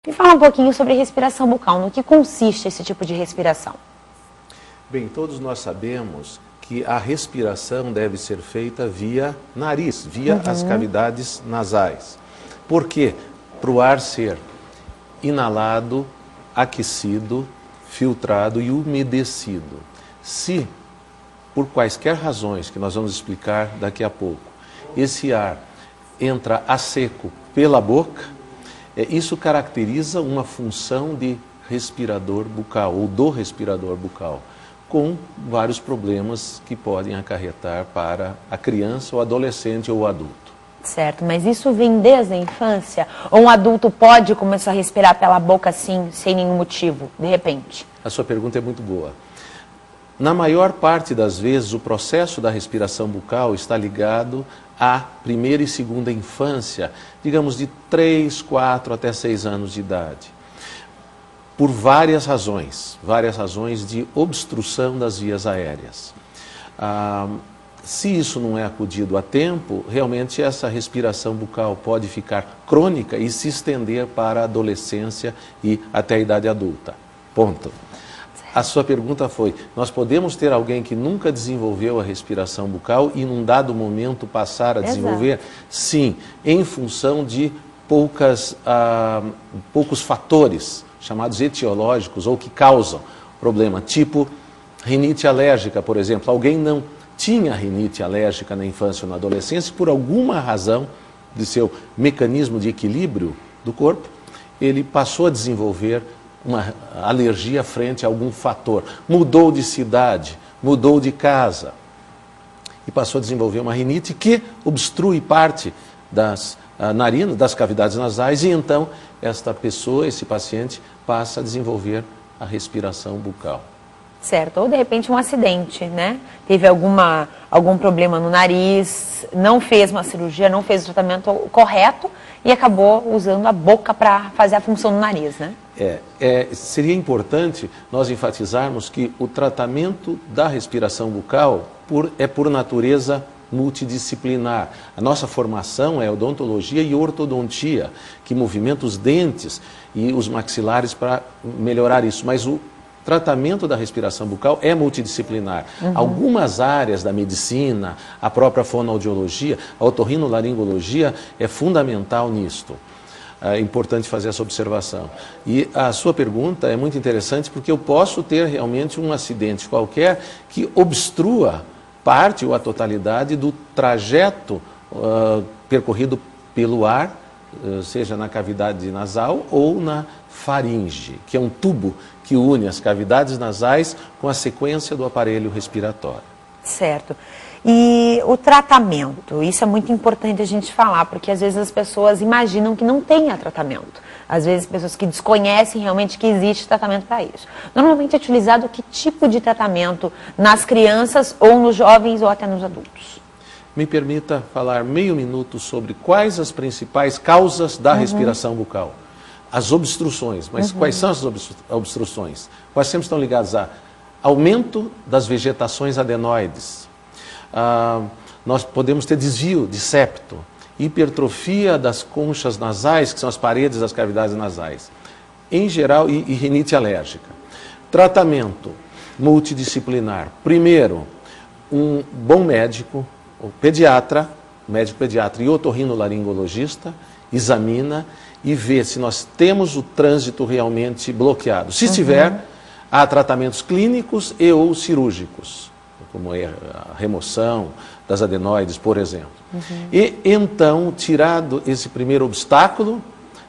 Me fala um pouquinho sobre respiração bucal. No que consiste esse tipo de respiração? Bem, todos nós sabemos que a respiração deve ser feita via nariz, via as cavidades nasais. Por quê? Para o ar ser inalado, aquecido, filtrado e umedecido. Se, por quaisquer razões que nós vamos explicar daqui a pouco, esse ar entra a seco pela boca, isso caracteriza uma função de respirador bucal ou do respirador bucal, com vários problemas que podem acarretar para a criança, o adolescente ou o adulto. Certo, mas isso vem desde a infância? Ou um adulto pode começar a respirar pela boca assim, sem nenhum motivo, de repente? A sua pergunta é muito boa. Na maior parte das vezes, o processo da respiração bucal está ligado à primeira e segunda infância, digamos de 3, 4 até 6 anos de idade. Por várias razões de obstrução das vias aéreas. Se isso não é acudido a tempo, realmente essa respiração bucal pode ficar crônica e se estender para a adolescência e até a idade adulta. Ponto. A sua pergunta foi, nós podemos ter alguém que nunca desenvolveu a respiração bucal e num dado momento passar a desenvolver? Sim, em função de poucos fatores, chamados etiológicos, ou que causam problema, tipo rinite alérgica, por exemplo. Alguém não tinha rinite alérgica na infância ou na adolescência, por alguma razão de seu mecanismo de equilíbrio do corpo, ele passou a desenvolver uma alergia frente a algum fator. Mudou de cidade, mudou de casa e passou a desenvolver uma rinite que obstrui parte das narinas, das cavidades nasais, e então esta pessoa, esse paciente, passa a desenvolver a respiração bucal. Certo, ou de repente um acidente, né? Teve algum problema no nariz, não fez uma cirurgia, não fez o tratamento correto e acabou usando a boca para fazer a função do nariz, né? Seria importante nós enfatizarmos que o tratamento da respiração bucal é por natureza multidisciplinar. A nossa formação é odontologia e ortodontia, que movimenta os dentes e os maxilares para melhorar isso, mas o tratamento da respiração bucal é multidisciplinar. Algumas áreas da medicina, a própria fonoaudiologia, a otorrinolaringologia é fundamental nisto. É importante fazer essa observação. E a sua pergunta é muito interessante porque eu posso ter realmente um acidente qualquer que obstrua parte ou a totalidade do trajeto percorrido pelo ar, seja na cavidade nasal ou na faringe, que é um tubo que une as cavidades nasais com a sequência do aparelho respiratório. Certo. E o tratamento, isso é muito importante a gente falar, porque às vezes as pessoas imaginam que não tenha tratamento. Às vezes pessoas que desconhecem realmente que existe tratamento para isso. Normalmente é utilizado que tipo de tratamento nas crianças ou nos jovens ou até nos adultos? Me permita falar meio minuto sobre quais as principais causas da respiração bucal. As obstruções, mas quais são as obstruções? Quais sempre estão ligadas a aumento das vegetações adenoides. Nós podemos ter desvio de septo, hipertrofia das conchas nasais, que são as paredes das cavidades nasais, em geral, e rinite alérgica. Tratamento multidisciplinar. Primeiro, um bom médico, o médico pediatra e otorrinolaringologista, examina e vê se nós temos o trânsito realmente bloqueado. Se tiver, há tratamentos clínicos e ou cirúrgicos, como a remoção das adenoides, por exemplo. E então, tirado esse primeiro obstáculo,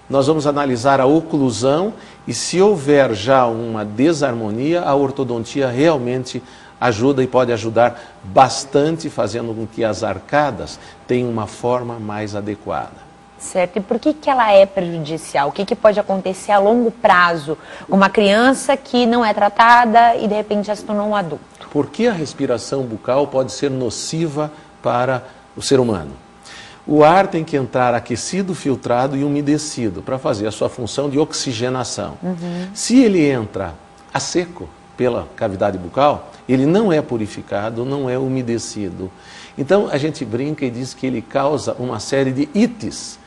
nós vamos analisar a oclusão e se houver já uma desarmonia, a ortodontia realmente ajuda e pode ajudar bastante, fazendo com que as arcadas tenham uma forma mais adequada. Certo, e por que ela é prejudicial? O que pode acontecer a longo prazo com uma criança que não é tratada e de repente já se tornou um adulto? Por que a respiração bucal pode ser nociva para o ser humano? O ar tem que entrar aquecido, filtrado e umedecido para fazer a sua função de oxigenação. Se ele entra a seco pela cavidade bucal, ele não é purificado, não é umedecido. Então a gente brinca e diz que ele causa uma série de ites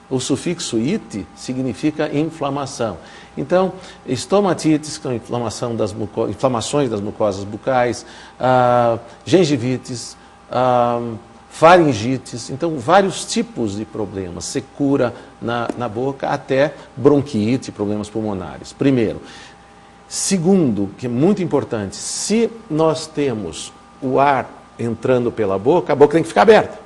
O sufixo "ite" significa inflamação. Então, estomatites, que é inflamações das mucosas bucais, gengivites, faringites, então vários tipos de problemas, secura na boca, até bronquite, problemas pulmonares. Primeiro. Segundo, que é muito importante, se nós temos o ar entrando pela boca, a boca tem que ficar aberta,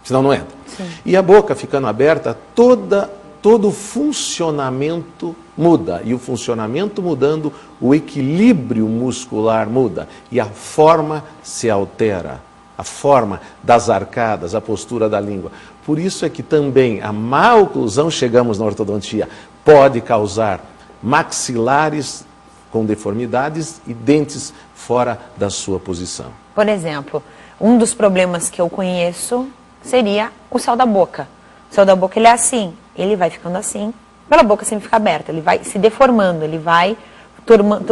senão não entra. Sim. E a boca ficando aberta, todo o funcionamento muda. E o funcionamento mudando, o equilíbrio muscular muda. E a forma se altera. A forma das arcadas, a postura da língua. Por isso é que também a má oclusão, chegamos na ortodontia, pode causar maxilares com deformidades e dentes fora da sua posição. Por exemplo, um dos problemas que eu conheço seria o céu da boca. O céu da boca ele é assim, ele vai ficando assim, pela boca sempre fica aberta, ele vai se deformando, ele vai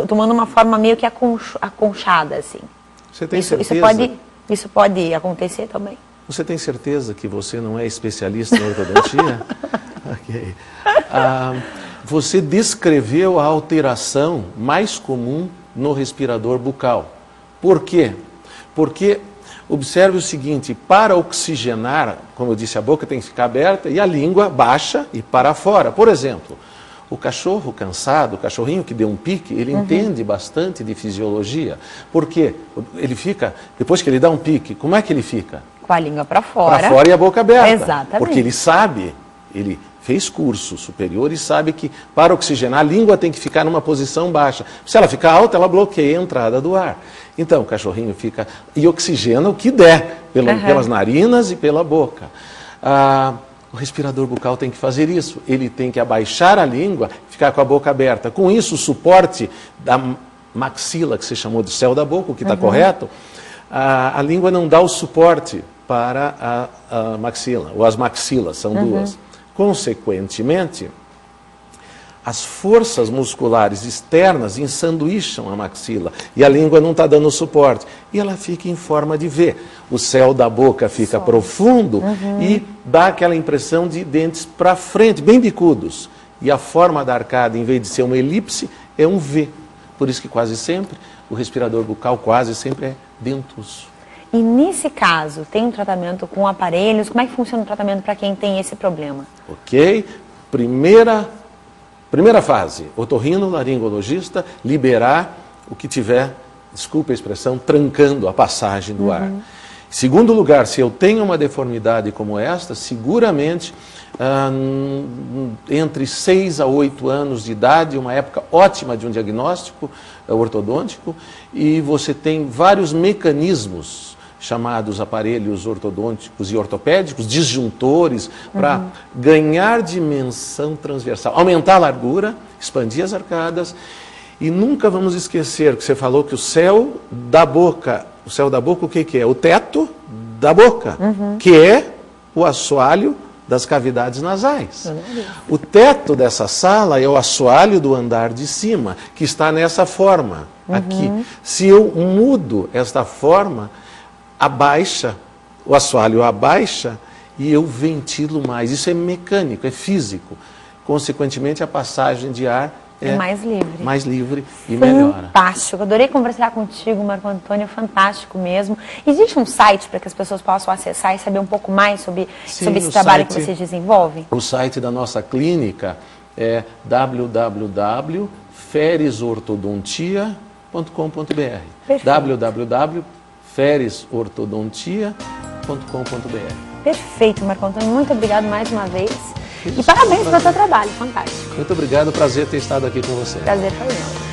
tomando uma forma meio que aconchada, assim. Você tem certeza? Isso pode acontecer também. Você tem certeza que você não é especialista em ortodontia? Ok. Você descreveu a alteração mais comum no respirador bucal. Por quê? Porque, observe o seguinte, para oxigenar, como eu disse, a boca tem que ficar aberta e a língua baixa e para fora. Por exemplo, o cachorro cansado, o cachorrinho que deu um pique, ele entende bastante de fisiologia. Por quê? Ele fica, depois que ele dá um pique, como é que ele fica? Com a língua para fora. Para fora e a boca aberta. Exatamente. Porque ele sabe, ele fez curso superior e sabe que para oxigenar a língua tem que ficar numa posição baixa. Se ela ficar alta, ela bloqueia a entrada do ar. Então o cachorrinho fica e oxigena o que der, pelas narinas e pela boca. O respirador bucal tem que fazer isso. Ele tem que abaixar a língua, ficar com a boca aberta. Com isso, o suporte da maxila, que você chamou de céu da boca, o que está correto, a língua não dá o suporte para a maxila, ou as maxilas, são duas. Consequentemente, as forças musculares externas ensanduícham a maxila e a língua não está dando suporte. E ela fica em forma de V. O céu da boca fica profundo e dá aquela impressão de dentes para frente, bem bicudos. E a forma da arcada, em vez de ser uma elipse, é um V. Por isso que quase sempre o respirador bucal quase sempre é dentuço. E nesse caso, tem um tratamento com aparelhos? Como é que funciona o tratamento para quem tem esse problema? Ok. Primeira fase, otorrinolaringologista, liberar o que tiver, desculpe a expressão, trancando a passagem do ar. Segundo lugar, se eu tenho uma deformidade como esta, seguramente entre 6 a 8 anos de idade, uma época ótima de um diagnóstico ortodôntico, e você tem vários mecanismos chamados aparelhos ortodônticos e ortopédicos, disjuntores, para ganhar dimensão transversal, aumentar a largura, expandir as arcadas, e nunca vamos esquecer que você falou que o céu da boca, o que é? O teto da boca, que é o assoalho das cavidades nasais. O teto dessa sala é o assoalho do andar de cima, que está nessa forma, aqui. Se eu mudo esta forma, abaixa, o assoalho abaixa e eu ventilo mais. Isso é mecânico, é físico. Consequentemente, a passagem de ar é mais livre e melhora. Fantástico. Adorei conversar contigo, Marco Antônio. Fantástico mesmo. Existe um site para que as pessoas possam acessar e saber um pouco mais sobre esse trabalho que vocês desenvolvem? O site da nossa clínica é www.feresortodontia.com.br www.feresortodontia.com.br. Perfeito, Marco Antônio. Muito obrigado mais uma vez. E parabéns pelo seu trabalho, fantástico. Muito obrigado, prazer ter estado aqui com você. Prazer foi meu.